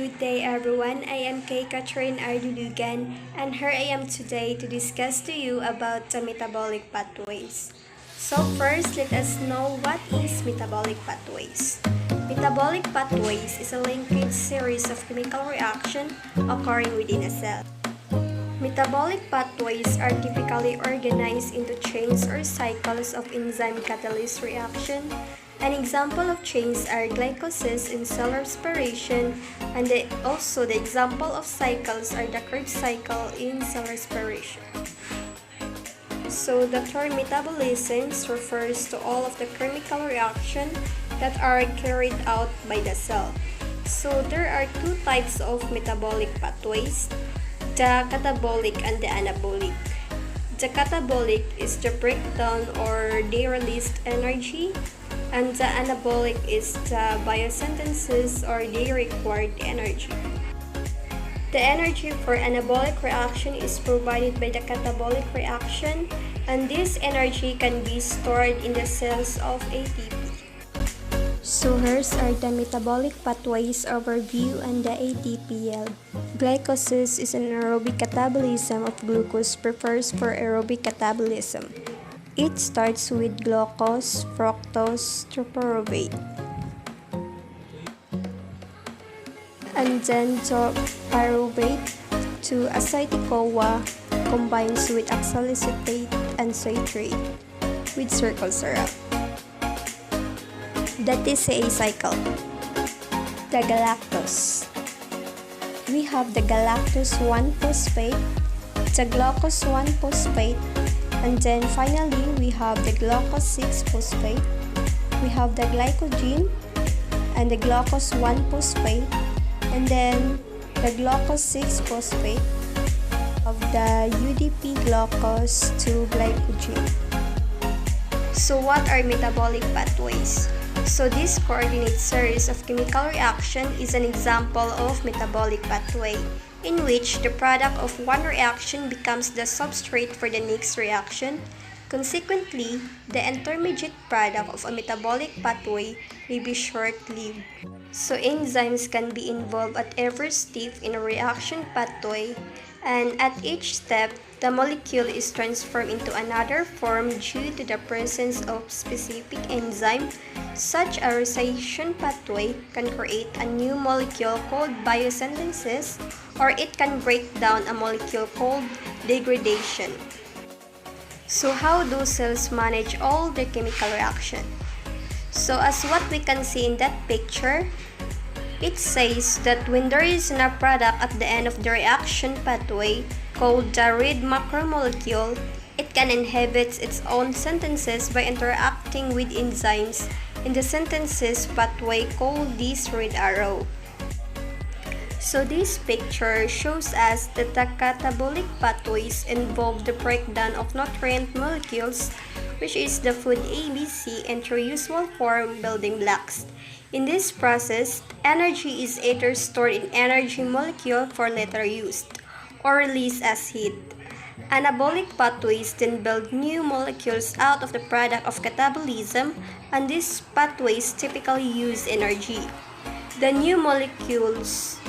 Good day everyone, I am Kay Catherine Ardudugan and here I am today to discuss to you about the metabolic pathways. So first, let us know what is metabolic pathways. Metabolic pathways is a linked series of chemical reactions occurring within a cell. Metabolic pathways are typically organized into chains or cycles of enzyme catalyst reaction. An example of chains are glycolysis in cell respiration, and also the example of cycles are the Krebs cycle in cell respiration. So the term metabolism refers to all of the chemical reactions that are carried out by the cell. So there are two types of metabolic pathways, the catabolic and the anabolic. The catabolic is the breakdown or the released energy, and the anabolic is the biosynthesis or the required energy. The energy for anabolic reaction is provided by the catabolic reaction, and this energy can be stored in the cells of ATP. So here's are the metabolic pathways overview and the ATPL. Glycolysis is an aerobic catabolism of glucose prefers for aerobic catabolism. It starts with glucose, fructose, pyruvate, and then the pyruvate to acetic-CoA combines with oxaloacetate and citrate with circle syrup. That is a cycle. The galactose. We have the galactose 1-phosphate, the glucose 1-phosphate, and then finally we have the glucose 6-phosphate. We have the glycogen and the glucose 1-phosphate, and then the glucose 6-phosphate of the UDP glucose to glycogen. So what are metabolic pathways? So this coordinate series of chemical reaction is an example of metabolic pathway, in which the product of one reaction becomes the substrate for the next reaction. Consequently, the intermediate product of a metabolic pathway may be short-lived. So enzymes can be involved at every step in a reaction pathway, and at each step, the molecule is transformed into another form due to the presence of specific enzyme. Such a reaction pathway can create a new molecule called biosynthesis, or it can break down a molecule called degradation. So how do cells manage all the chemical reaction? So as what we can see in that picture, it says that when there is a product at the end of the reaction pathway called the red macromolecule, it can inhibit its own synthesis by interacting with enzymes in the synthesis pathway called this red arrow. So this picture shows us that the catabolic pathways involve the breakdown of nutrient molecules, which is the food ABC, into usual form building blocks. In this process, energy is either stored in energy molecule for later use or released as heat. Anabolic pathways then build new molecules out of the product of catabolism, and these pathways typically use energy. The new molecules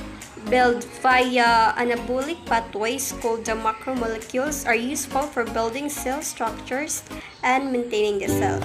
built via anabolic pathways called the macromolecules are useful for building cell structures and maintaining the cell.